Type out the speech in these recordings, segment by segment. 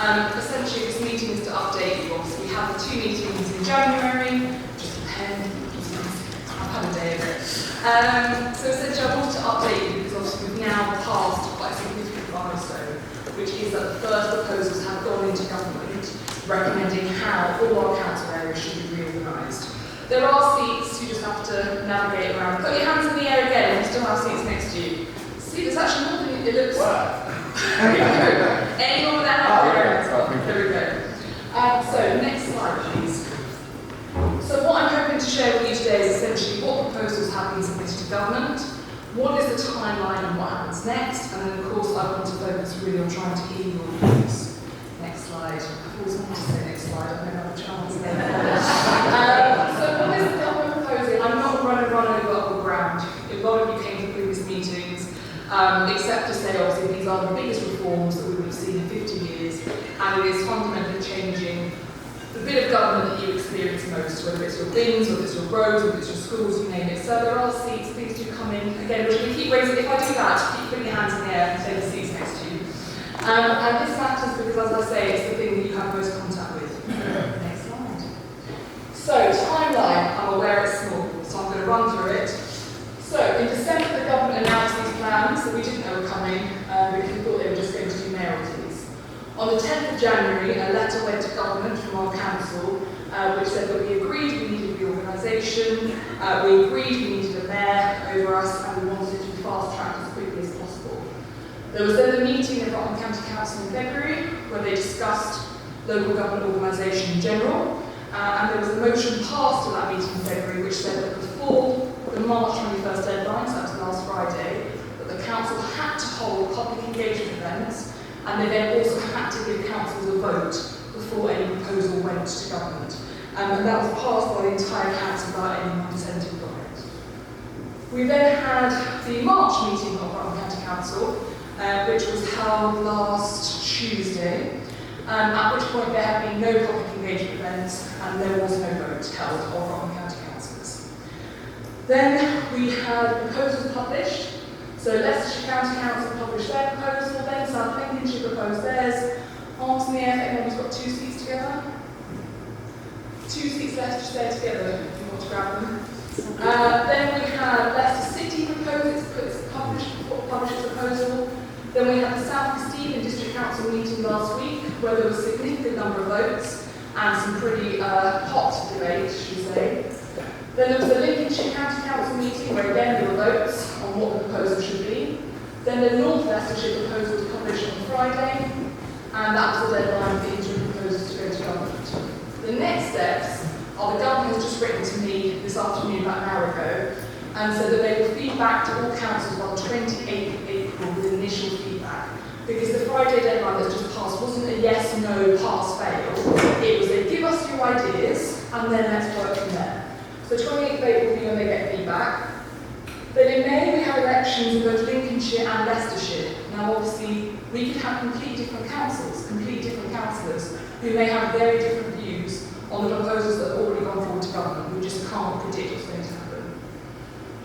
Essentially, this meeting is to update you. Obviously, we had the 2 meetings in January, just a pen, I've had a day of it. So essentially, I wanted to update you because obviously we've now passed quite a significant milestone, which is that the first proposals have gone into government, recommending how all our council areas should be reorganised. There are seats, you just have to navigate around. Put your hands in the air again, and you still have seats next to you. See, there's actually more than it looks. Wow. Anyone with that hand? There we go. So, next slide, please. So, what I'm hoping to share with you today is essentially what proposals have been submitted to government, what is the timeline and what happens next, and then, of course, I want to focus really on trying to hear your views. Next slide. I've always wanted to say next slide, I don't have a chance there. So, what is the government proposing? I'm not going to run over upper ground. A lot of you came to previous meetings. Except to say, obviously, these are the biggest reforms that we would have seen in 50 years, and it is fundamentally changing the bit of government that you experience most, whether it's your things, whether it's your roads, whether it's your schools, you name it. So there are seats, please do come in. Again, we're going to keep raising, if I do that, keep putting your hands in the air and take the seats next to you. And this matters because, as I say, it's the thing that you have most contact with. Next slide. So, timeline, I'm aware it's small, so I'm going to run through it. So, in December, the government announced these plans that we didn't know were coming because we thought they were just going to do mayoralties. On the 10th of January, a letter went to government from our council which said that we agreed we needed reorganisation, we agreed we needed a mayor over us, and we wanted it to be fast-tracked as quickly as possible. There was then a meeting at Oakham County Council in February where they discussed local government organisation in general, and there was a motion passed at that meeting in February which said that before the March 21st deadline, so that was last Friday, that the council had to hold public engagement events, and they then also had to give councils a vote before any proposal went to government. And that was passed by the entire council without anyone dissenting from it. We then had the March meeting of Oakham County Council, which was held last Tuesday, at which point there had been no public engagement events and there was no vote held of Oakham County Councillors. Then we had proposals published. So Leicestershire County Council published their proposal, then South Lincolnshire proposed theirs. Arms in the air, everyone's got 2 seats together. 2 seats left to stay together if you want to grab them. Then we had Leicester City publish its proposal. Then we had the South East Stephen District Council meeting last week where there was a significant number of votes and some pretty hot debate, should we say. Then there was the Lincolnshire County Council meeting where again there were votes on what the proposal should be. Then the North Leicestershire proposal was published on Friday, and that was the deadline for interim proposals to go to government. The next steps are the government has just written to me this afternoon about an hour ago and said that they will feed back to all councils by the 28th of April with initial feedback. Because the Friday deadline that's just passed wasn't a yes, no, pass, fail. It was they give us your ideas and then let's work from there. So 28th of April will be when they get feedback. Then in May we have elections in both Lincolnshire and Leicestershire. Now obviously we could have completely different councils, completely different councillors who may have very different views on the proposals that have already gone forward to government. We just can't predict what's going to happen.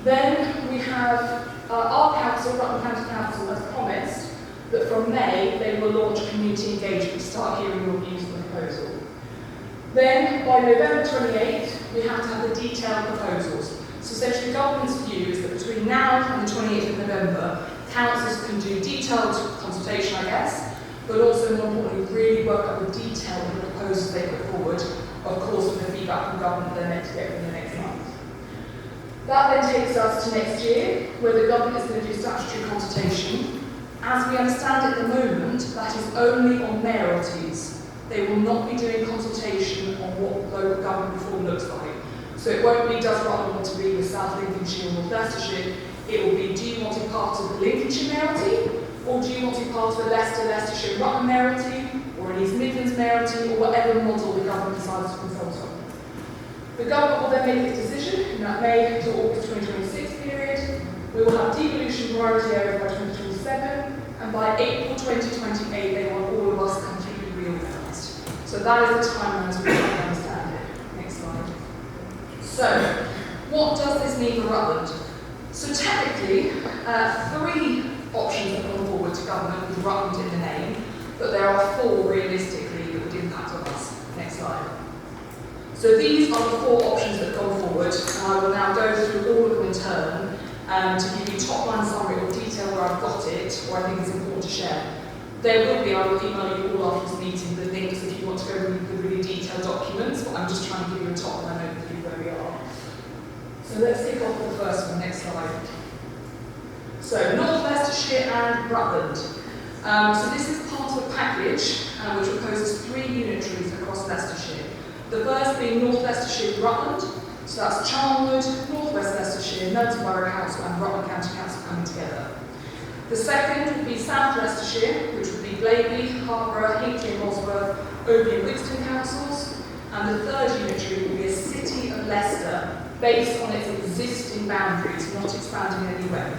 Then we have our council, Rutland County Council, has promised that from May they will launch a community engagement to start hearing your views on the proposal. Then by November 28th we have to have the detailed proposals. So essentially the government's view is that between now and the 28th of November, councils can do detailed consultation, I guess, but also more importantly, really work out the detail of the proposals they put forward, of course with the feedback from government they're meant to get in the next month. That then takes us to next year, where the government is going to do statutory consultation. As we understand at the moment, that is only on mayoralties. They will not be doing consultation on what local government reform looks like. So it won't be, does Rutland want to be with South Lincolnshire or North Leicestershire? It will be, do you want to be part of the Lincolnshire mayoralty? Or do you want to be part of the Leicester, Leicestershire, Rutland mayoralty? Or an East Midlands mayoralty? Or whatever model the government decides to consult on. The government will then make its decision in that May to August 2026 period. We will have devolution priority area by 2027. And by April 2028, they want all of us completely reorganised. So that is the timeline as we understand it. Next slide. So, what does this mean for Rutland? So technically, 3 options have gone forward to government with Rutland in the name. but there are 4 realistically that would impact on us. Next slide. So these are the 4 options that go forward, and I will now go through all of them in turn to give you top line summary or detail where I've got it, or I think it's important to share. There will be, I will email you all after this meeting, the links if you want to go read the really detailed documents, but I'm just trying to give you a top line overview where we are. So let's kick off with the first one, next slide. So North Leicestershire and Rutland. So this is part of a package which proposes 3 unitaries across Leicestershire. The first being North Leicestershire and Rutland, so that's Charnwood, North West Leicestershire, Melton Borough Council and Rutland County Council coming together. The second would be South Leicestershire, which would be Blaby, Harborough, Hinckley and Bosworth, Oakham and Wixton councils. And the third unitary would be a City of Leicester, based on its existing boundaries, not expanding in any way.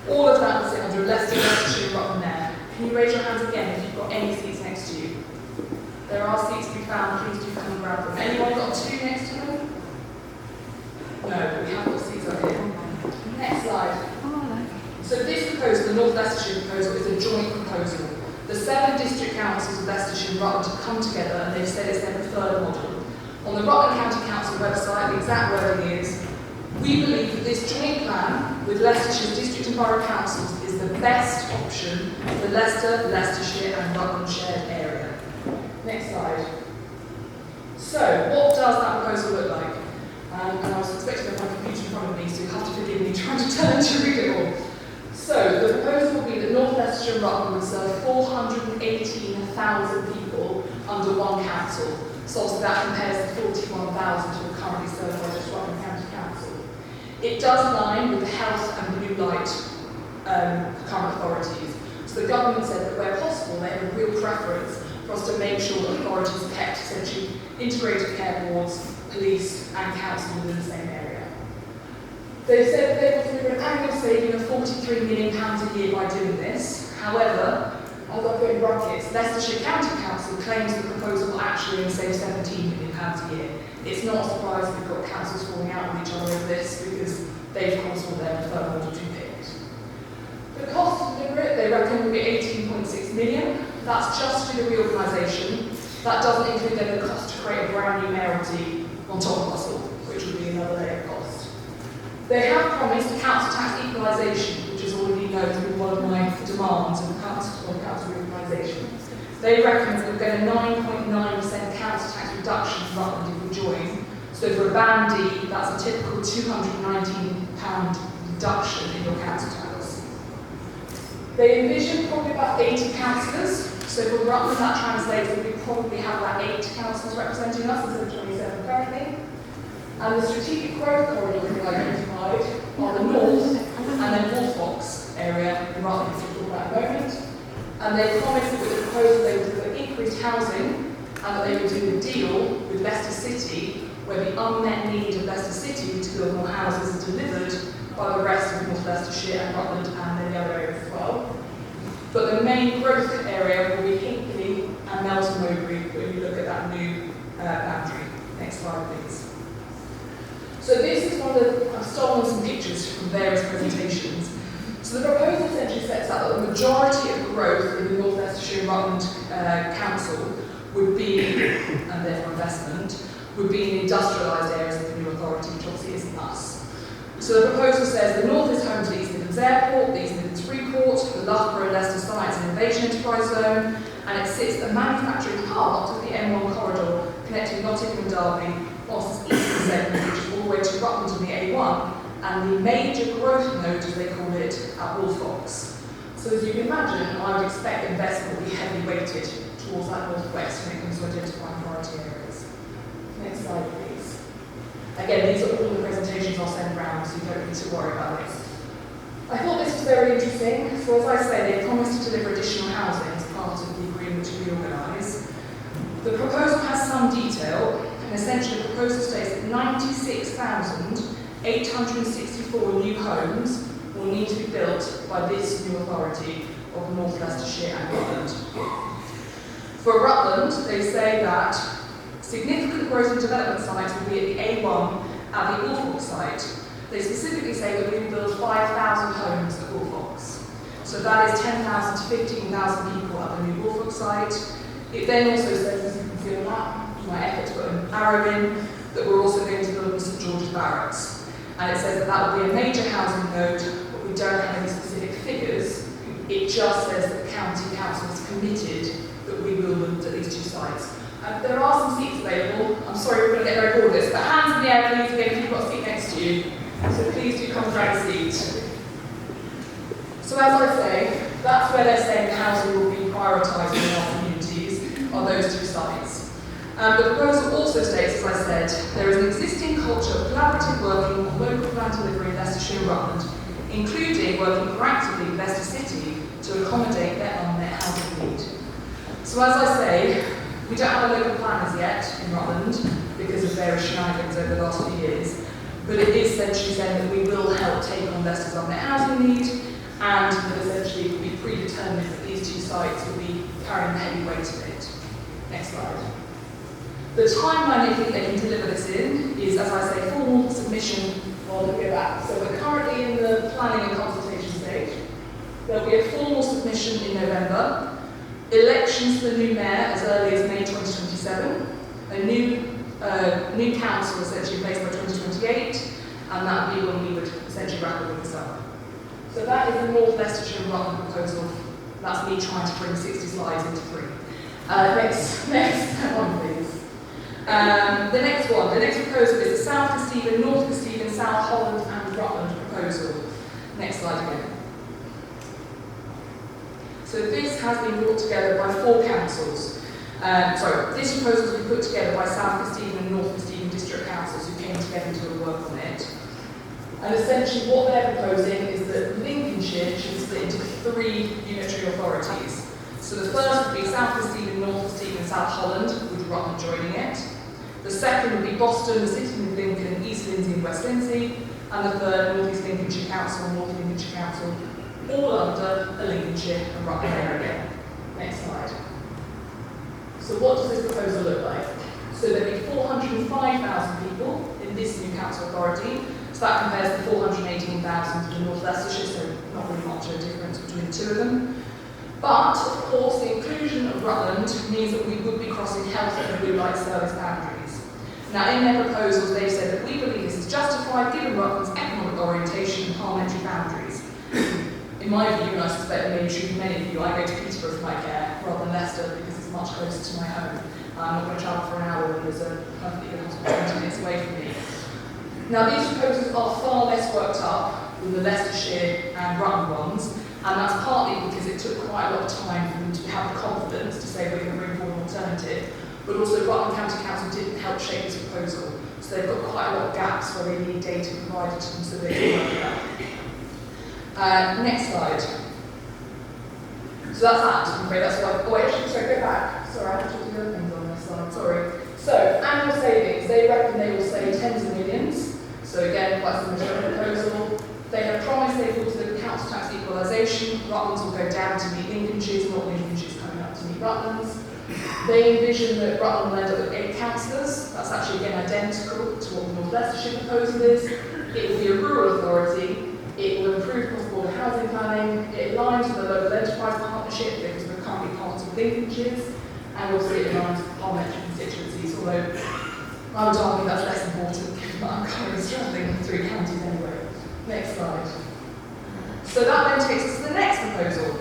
All of that would sit under Leicester, Leicestershire, Rutland there. Can you raise your hands again if you've got any seats next to you? There are seats to be found, please do come and grab them. Anyone got 2 next to them? No, but we have got seats up here. Next slide. So this proposal, the North Leicestershire proposal, is a joint proposal. The 7 district councils of Leicestershire and Rutland have come together and they've said it's their preferred model. On the Rutland County Council website, the exact wording is, we believe that this joint plan with Leicestershire's district and borough councils is the best option for Leicester, Leicestershire and Rutland shared area. Next slide. So, what does that proposal look like? And I was expecting to have my computer in front of me, so you have to forgive me trying to turn to read it all. So, the proposal will be that North Leicestershire and Rutland would serve 418,000 people under one council. So obviously that compares to 41,000 who are currently served by just Rutland County Council. It does align with the health and blue light current authorities. So the government said that where possible they have a real preference for us to make sure that authorities are kept essentially integrated care boards, police and council within the same area. They said that they will deliver an annual saving of £43 million a year by doing this. However, as I've got in brackets, Leicestershire County Council claims the proposal will actually only save £17 million a year. It's not a surprise we've got councils falling out with each other over this because they, of course, want their preferred model to picked. The cost to deliver it, they reckon, will be £18.6 million. That's just for the reorganisation. That doesn't include then the cost to create a brand new mayoralty on top of us all, which would be another layer of cost. They have promised council tax equalisation, which is already known to be one of my demands of council reorganisation. They reckon that we'll get a 9.9% council tax reduction for Rutland if we join. So for a Band D, that's a typical £219 reduction in your council tax. They envision probably about 80 councillors. So for Rutland, that translates that we probably have about 8 councillors representing us instead of 27 currently. And the strategic growth corridors we've identified are the north and then Northbox area in Rutland, which we'll talk about in a moment. And they promised that with the proposal they would deliver increased housing and that they would do a deal with Leicester City where the unmet need of Leicester City to build more houses is delivered by the rest of North Leicestershire and Rutland and many other areas as well. But the main growth area will be Hinckley and Melton Mowbray when you look at that new boundary. Next slide, please. So this is one of the, I've stolen some pictures from various presentations. So the proposal essentially sets out that the majority of growth in the North Leicestershire and Rutland Council would be, and therefore investment, would be in industrialised areas of the new authority, which obviously isn't us. So the proposal says the North is home to the East Midlands Airport, the East Midlands Freeport, the Loughborough Leicester Science and Innovation Enterprise Zone, and it sits at the manufacturing heart of the M1 corridor connecting Nottingham and Derby, whilst its eastern segment reaches all the way to Rutland and the A1, and the major growth node, as they call it, at Wolfbox. So as you can imagine, I would expect investment will be heavily weighted towards that northwest when it comes to identifying priority areas. Next slide, please. Again, these are all the presentations I'll send around, so you don't need to worry about this. I thought this was very interesting. So as I say, they promised to deliver additional housing as part of the agreement to reorganise. The proposal has some detail, and essentially the proposal states that 96,864 new homes will need to be built by this new authority of North Leicestershire and Rutland. For Rutland, they say that significant growth in development sites will be at the A1 at the Wolfbox site. They specifically say that we will build 5,000 homes at Wolfbox. So that is 10,000 to 15,000 people at the new Norfolk site. It then also says, as you can see on that, my effort to put an arrow in, that we're also going to build the St George's Barracks. And it says that that will be a major housing node, but we don't have any specific figures. It just says that the county council is committed that we will build at these two sites. There are some seats available. I'm sorry we're going to get very bored of this, but hands in the air please again if you've got a seat next to you. So please do come and grab a seat. So as I say, that's where they're saying housing will be prioritised in our communities, are those two sites. The proposal also states, as I said, there is an existing culture of collaborative working on local plan delivery in Leicestershire and Rutland, including working proactively with Leicester City to accommodate their unmet housing need. So as I say, we don't have a local plan as yet in Rutland because of various shenanigans over the last few years, but it is essentially saying that we will help take on Leicester's unmet housing need, and that essentially it will be predetermined that these two sites will be carrying the heavy weight of it. Next slide. The timeline they think they can deliver this in is, as I say, formal submission. Well, let me go back. So we're currently in the planning and consultation stage. There'll be a formal submission in November. Elections for the new mayor as early as May 2027. A new council essentially in place by 2028, and that would be when we would essentially wrap all this up. So that is the North Leicestershire and Rutland proposal. That's me trying to bring 60 slides into 3. Next one, please. The next proposal is the South of Stephen, North of Stephen, South Holland and Rutland proposal. Next slide again. So this has been brought together by 4 councils. This proposal has been put together by South of Stephen and North of Stephen district councils who came together to work on it. And essentially what they're proposing is that Lincolnshire should be split into 3 unitary authorities. So the first would be South of Stephen, North of Stephen, South Holland, with Rutland joining it. The second would be Boston, the City of Lincoln, East Lindsey and West Lindsey. And the third, North East Lincolnshire Council and North Lincolnshire Council, all under a Lincolnshire and Rutland area. Next slide. So what does this proposal look like? So there'd be 405,000 people in this new council authority. So that compares to 418,000 in North Leicestershire, so not really much of a difference between the two of them. But, of course, the inclusion of Rutland means that we would be crossing health and blue light service boundaries. Now, in their proposals, they've said that we believe this is justified given Rutland's economic orientation and parliamentary boundaries. In my view, and I suspect maybe true for many of you, I go to Peterborough for my care rather than Leicester because it's much closer to my home. I'm not going to travel for an hour when there's a perfectly good hospital 20 minutes away from me. Now, these proposals are far less worked up than the Leicestershire and Rutland ones, and that's partly because it took quite a lot of time for them to have the confidence to say we're going to bring forward an alternative, but also Rutland County Council didn't help shape this proposal, so they've got quite a lot of gaps where they need data provided to them so they can work it out. Next slide. So that's that, I'm afraid that's why. Oh, actually, sorry, go back. Sorry, I have to do the other things on this slide, sorry. So, annual savings, they reckon they will save tens of millions. So again, quite similar to the proposal. They have promised they will do the council tax equalisation. Rutland's will go down to meet Lincolnshire's, not Lincolnshire's coming up to meet Rutland's. They envision that Rutland will end up with 8 councillors. That's actually again identical to what the North Leicestershire proposal is. It will be a rural authority. It will improve cross-border housing planning. It aligns with the local enterprise partnership because we're currently part of Lincolnshire's, and also it aligns with parliamentary constituencies, although I would argue that's less important given that I'm currently straddling 3 counties anyway. Next slide. So that then takes us to the next proposal,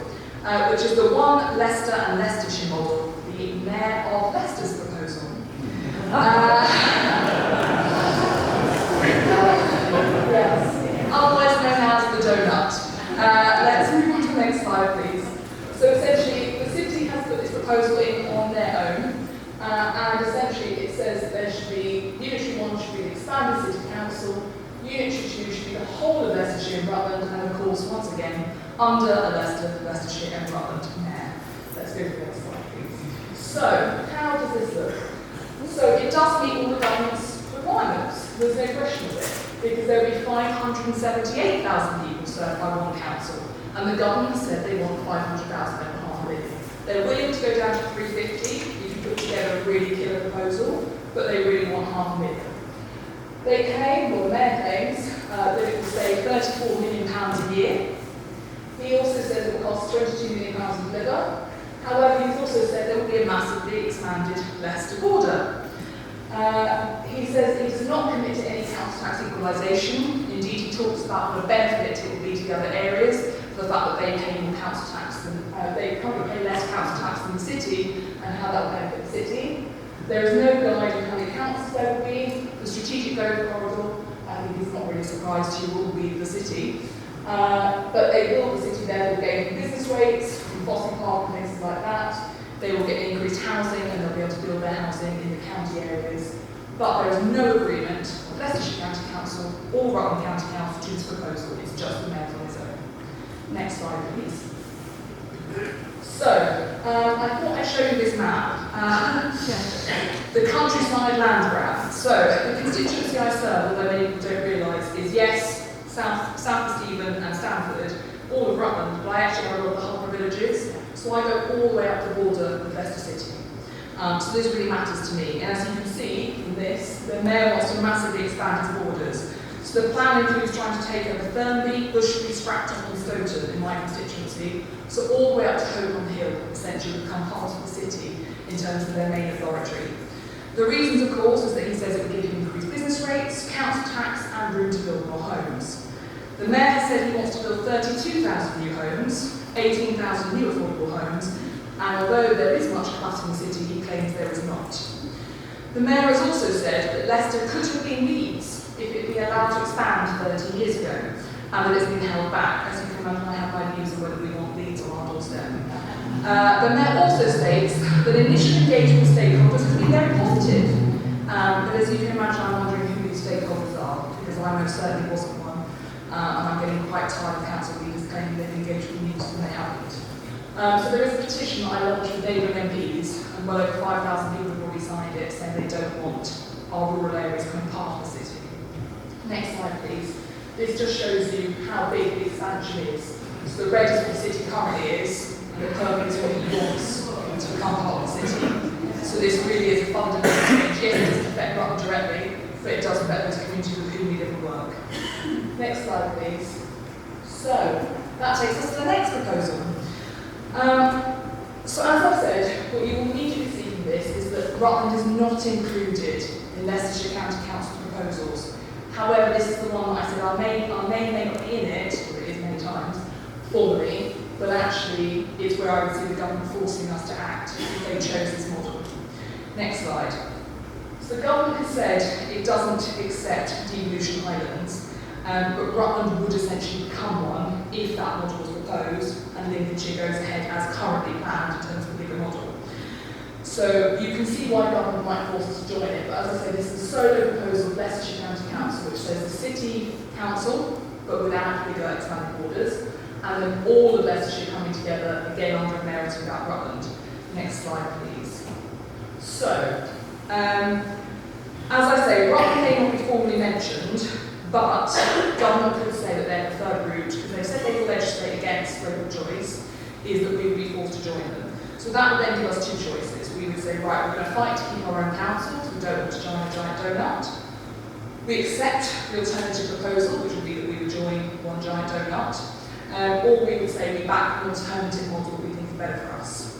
which is the One Leicester and Leicestershire model, the Mayor of Leicester's proposal. Yes. Otherwise known as the donut. Let's move on to the next slide, please. So essentially, the city has put this proposal in on their own, and essentially it says that there should be, Unitary 1 should be the expanded city council, Unitary 2 should be the whole of Leicestershire and Rutland, and of course, once again, under a Leicestershire and Rutland mayor. Let's go to the next slide, please. So, how does this look? So, it does meet all the government's requirements. There's no question of it. Because there will be 578,000 people served by one council, and the government said they want 500,000 and half a million. They're willing to go down to 350 if you put together a really killer proposal, but they really want half a million. They claim, or the mayor claims, that it will save £34 million a year. The He also says it will cost £22 million to deliver. However, he's also said there will be a massively expanded Leicester border. He says he does not commit to any council tax equalisation. Indeed, he talks about the benefit it will be to the other areas, for the fact that they pay more council tax than they probably pay less council tax than the city, and how that will benefit the city. There is no guide on how many councils there will be. The strategic growth corridor, I think is not really a surprise to you, will be the city. But the city there will gain business rates from Boston Park and places like that. They will get increased housing and they'll be able to build their housing in the county areas. But there is no agreement of Leicestershire County Council or Rutland County Council to this proposal. It's just the mayor on his own. Next slide, please. So, I thought I'd show you this map. The countryside land graph. So, the constituency I serve, although many people don't realise, is yes, South Stephen and Stamford, all of Rutland, but I actually have a lot of the Harper villages, so I go all the way up the border with Leicester City. So this really matters to me. And as you can see from this, the mayor wants to massively expand his borders. So the plan includes trying to take over Thurnby, Bushley, Stratton and Stoughton in my constituency, so all the way up to Oakham Hill, essentially become part of the city in terms of their main authority. The reasons, of course, is that he says it would give him increased business rates, council tax and room to build more homes. The mayor has said he wants to build 32,000 new homes, 18,000 new affordable homes, and although there is much capacity in the city, he claims there is not. The mayor has also said that Leicester could have been Leeds if it had been allowed to expand 30 years ago, and that it's been held back. As you can imagine, I have my views on whether we want Leeds or our doorstep. The mayor also states that initial engagement with stakeholders has been very positive, but as you can imagine, I'm wondering who these stakeholders are, because I most certainly wasn't one, and I'm getting quite tired of council leaders claiming they've engaged with Leeds when they haven't. So there is a petition that I launched with neighbouring MPs, and well over 5,000 people have already signed it, saying they don't want our rural areas becoming part of the city. Next slide, please. This just shows you how big the expansion is. So the red is what the city currently is, and the purple is what he wants to become part of the city. So this really is a fundamental change. Yes, it doesn't affect Rutland directly, but it does affect those communities with whom we live and work. Next slide, please. So that takes us to the next proposal. So as I said, what you will immediately see from this is that Rutland is not included in Leicestershire County Council proposals. However, this is the one that I said our name may not be in it, or it is many times, formally, but actually it's where I would see the government forcing us to act if they chose this model. Next slide. So the government has said it doesn't accept devolution islands, but Rutland would essentially become one if that model was proposed and Lincolnshire goes ahead as currently planned in terms of the bigger model. So you can see why government might force us to join it, but as I say, this is a solo proposal of Leicestershire County Council, which says the city council, but without bigger expanded borders, and then all of Leicestershire coming together, again under a mayoralty without Rutland. Next slide, please. So, as I say, Rutland may not be formally mentioned, but government could say that their preferred route, because they've said they will legislate against local choice, is that we would be forced to join them. So that would then give us two choices. We would say, right, we're going to fight to keep our own councils, we don't want to join a giant donut. We accept the alternative proposal, which would be that we would join one giant donut. Or we would say we back an alternative model that we think is better for us.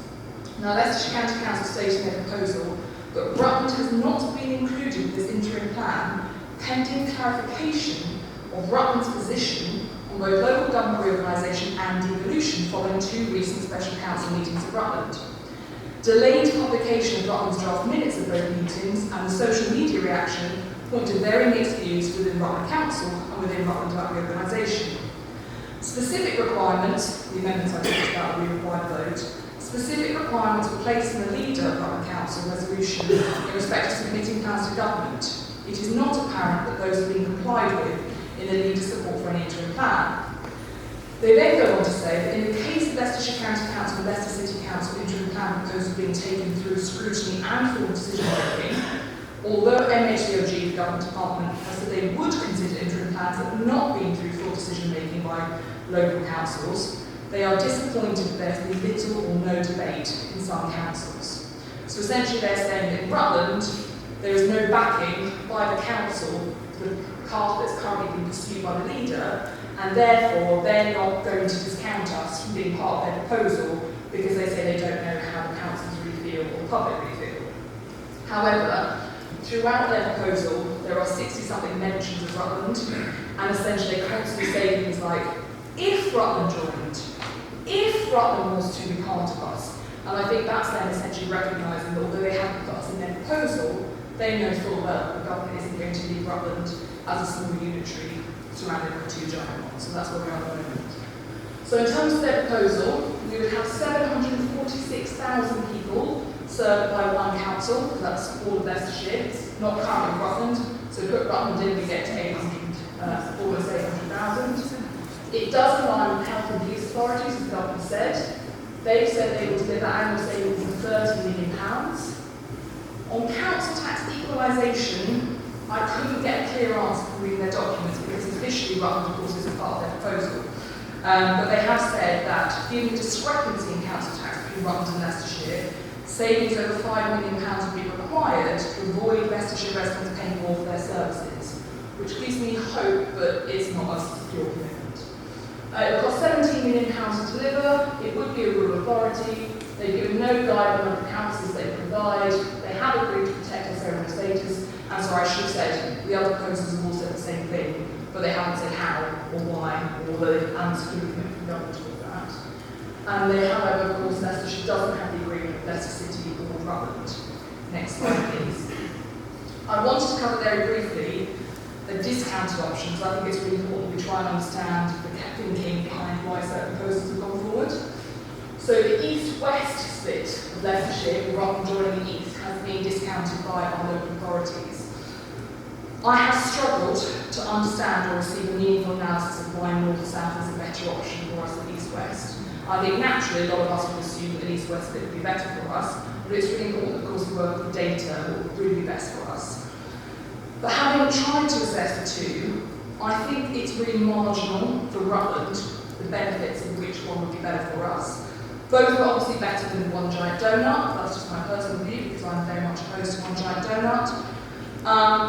Now, Leicestershire County Council stated in their proposal that Rutland has not been included in this interim plan pending clarification of Rutland's position on both local government reorganisation and devolution following two recent special council meetings at Rutland. Delayed publication of Rutland's draft minutes of both meetings and the social media reaction point to very mixed views within Rutland Council and within Rutland about reorganisation. Specific requirements, the amendments I talked about, we required vote, specific requirements were placed in the leader of Rutland Council resolution in respect to submitting plans to government. It is not apparent that those have been complied with in the leader's support for an interim plan. They then go on to say that in the case of Leicestershire County Council and Leicester City Council interim plan proposals being taken through scrutiny and full decision making, although MHDOG, the government department, has said they would consider interim plans that have not been through full decision making by local councils, they are disappointed that there's been little or no debate in some councils. So essentially they're saying that in Rutland, there is no backing by the council for the path that's currently being pursued by the leader, and therefore they're not going to discount us from being part of their proposal because they say they don't know how the councils really feel or the public really feel. However, throughout their proposal, there are 60-something mentions of Rutland, and essentially they constantly say things like, if Rutland joined, if Rutland was to be part of us. And I think that's them essentially recognising that although they haven't put us in their proposal, they know full well the government isn't going to leave Rutland as a small unitary surrounded by two giant ones. So that's where we are at the moment. So in terms of their proposal, we would have 746,000 people served by one council, because that's all of Leicestershire, not currently Rutland. So put Rutland in, we get to almost 800,000. It does align with health and police authorities, as the government said. They said they will deliver annual savings of £30 million. On council tax equalisation, I couldn't get a clear answer from reading their documents because officially Rutland, of course, isn't part of their proposal. But they have said that given the discrepancy in council tax between Rutland and Leicestershire, savings over £5 million would be required to avoid Leicestershire residents paying more for their services, which gives me hope, but it's not a secure commitment. It will cost £17 million to deliver. It would be a rural authority. They've given no guide on the councils they provide. They have agreed to protect their ceremonial status. And so I should have said, the other proposals have all said the same thing, but they haven't said how or why, or whether they've answered the commitment from government with that. And they, however, of course, Leicestershire doesn't have the agreement with Leicester City or Rutland. Next slide, please. I wanted to cover very briefly the discounted options. I think it's really important we try and understand the thinking behind why certain proposals have gone forward. So the east-west split of Leicestershire, with Rutland joining the east, has been discounted by our local authorities. I have struggled to understand or receive a meaningful analysis of why north-south is a better option for us than east-west. I think naturally a lot of us would assume that an east-west split would be better for us, but it's really important, of course, we work with data what would really be best for us. But having tried to assess the two, I think it's really marginal for Rutland, the benefits of which one would be better for us. Both are obviously better than one giant donut. That's just my personal view because I'm very much opposed to one giant donut.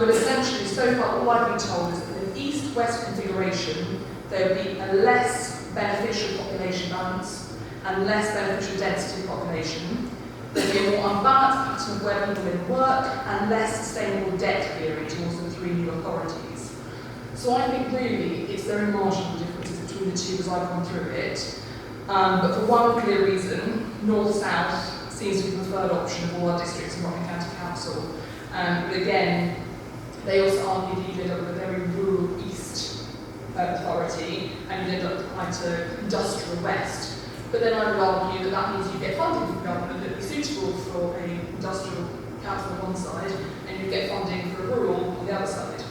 But essentially, so far, all I've been told is that in the east-west configuration, there would be a less beneficial population balance and less beneficial density of population. There'd be a more unbalanced pattern of where people live and work and less sustainable debt clearing towards the three new authorities. So I think really it's very marginal differences between the two as I've gone through it. But for one clear reason, north-south seems to be the preferred option of all our districts in Oakham County Council. But again, they also argue that you end up with a very rural east authority and you end up with quite an industrial west. But then I would argue that that means you get funding from government that would be suitable for an industrial council on one side and you get funding for a rural on the other side.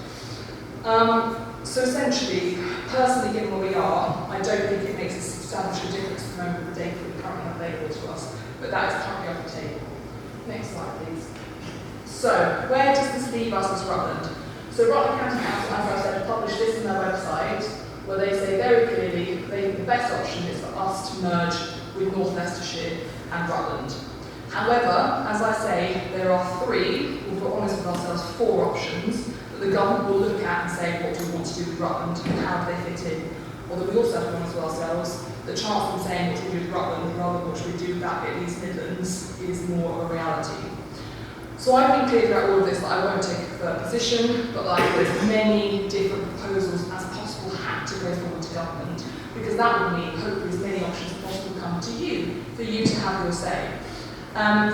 So essentially, personally, given where we are, I don't think it makes a substantial difference at the moment with the data that we currently have available to us, but that is currently off the table. Next slide, please. So, where does this leave us as Rutland? So Rutland County Council, as I said, published this on their website, where they say very clearly they think the best option is for us to merge with North Leicestershire and Rutland. However, as I say, there are three, if we're honest with ourselves, four options that the government will look at and say what do we want to do with Rutland and how do they fit in. Although we also have to be honest with ourselves, the chance of them saying what do we do with Rutland rather than what should we do with that bit of East Midlands is more of a reality. So I've been clear throughout all of this that I won't take a firm position, but like there's many different proposals as possible had to go forward to government, because that would mean hopefully as many options as possible come to you, for you to have your say.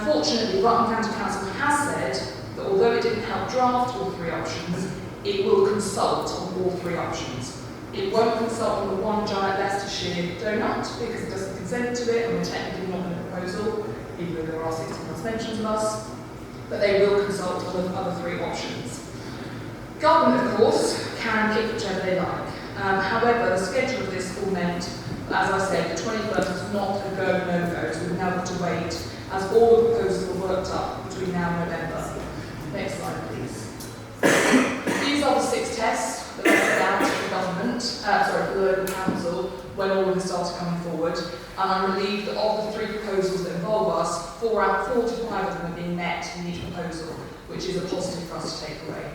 Fortunately, Rutland County Council has said that although it didn't help draft all three options, it will consult on all three options. It won't consult on the one giant Leicestershire donut because it doesn't consent to it and we're technically not in a proposal, even though there are 60+ mentions of us, but they will consult on the other three options. Government, of course, can pick whichever they like. However, the schedule of this all meant, as I said, the 21st is not a go, no-go, so we now have to wait as all the proposals are worked up between now and November. Next slide, please. These are the 6 tests that were set out for the government, for the local council, when all of this started coming forward. And I'm relieved that of the 3 proposals that involve us, 4 to 5 of them are being met in each proposal, which is a positive for us to take away.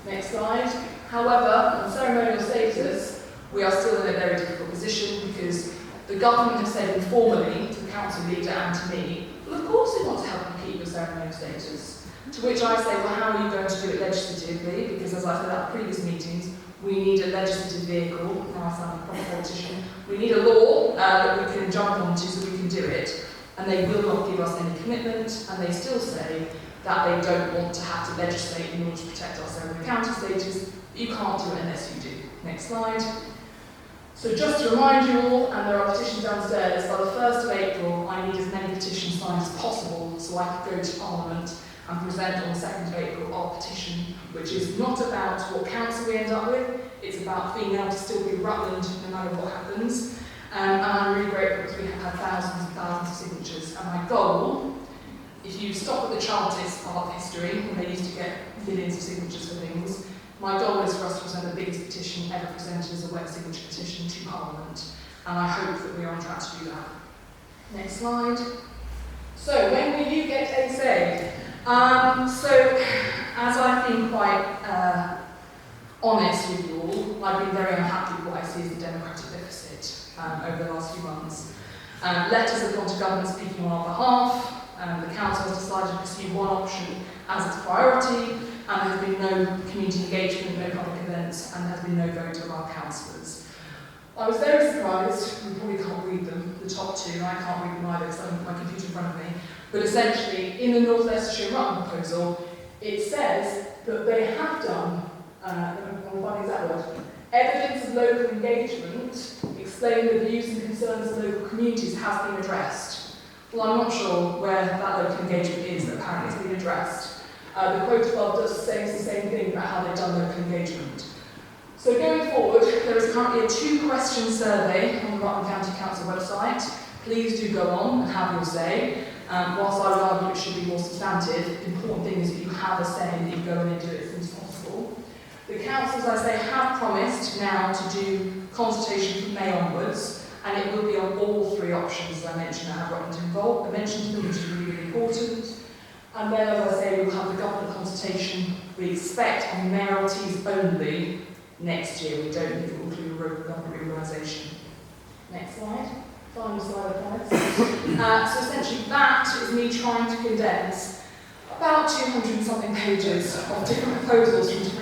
Next slide. However, on ceremonial status, we are still in a very difficult position because the government have said informally to the council leader and to me, well, of course we want to help you keep your ceremonial status. To which I say, well, how are you going to do it legislatively? Because as I said at previous meetings, we need a legislative vehicle. Now I sound like a proper politician. We need a law that we can jump onto so we can do it. And they will not give us any commitment, and they still say that they don't want to have to legislate in order to protect our ceremonial county status. You can't do it unless you do. Next slide. So just to remind you all, and there are petitions downstairs, by the 1st of April, I need as many petitions signed as possible so I can go to Parliament and present on the 2nd of April our petition, which is not about what council we end up with, it's about being able to still be Rutland no matter what happens. And I'm really grateful because we have had thousands and thousands of signatures. And my goal, if you stop at the Chartist part of history, when they used to get millions of signatures for things, my goal is for us to present the biggest petition ever presented as a wet signature petition to Parliament. And I hope that we are on track to do that. Next slide. So, when will you get a say? So, as I've been quite honest with you all, I've been very unhappy with what I see as the democratic deficit over the last few months. Letters have gone to government speaking on our behalf. The council has decided to pursue one option as its priority, and there has been no community engagement, no public events, and there has been no vote of our councillors. I was very surprised, we probably can't read them, the top two, and I can't read them either because I haven't got my computer in front of me, but essentially, in the North Leicestershire Rutland proposal, it says that they have done, I'll find the exact word, evidence of local engagement, explaining the views and concerns of local communities has been addressed. Well, I'm not sure where that local engagement is, but apparently it's been addressed. The quote above does say the same thing about how they've done local engagement. So going forward, there is currently a 2-question survey on the Rutland County Council website. Please do go on and have your say. Whilst I would argue it should be more substantive, the important thing is that you have a say and that you go in and do it as soon as possible. The councils, as I say, have promised now to do consultation from May onwards, and it will be on all 3 options, as I mentioned, that have Rutland involved. I mentioned them, which is really, really important. And then, as I say, we'll have the government consultation we expect on mayoralties only next year. We don't think it will include local government reorganisation. Next slide. Final slide, guys. So essentially that is me trying to condense about 200 and something pages of different proposals from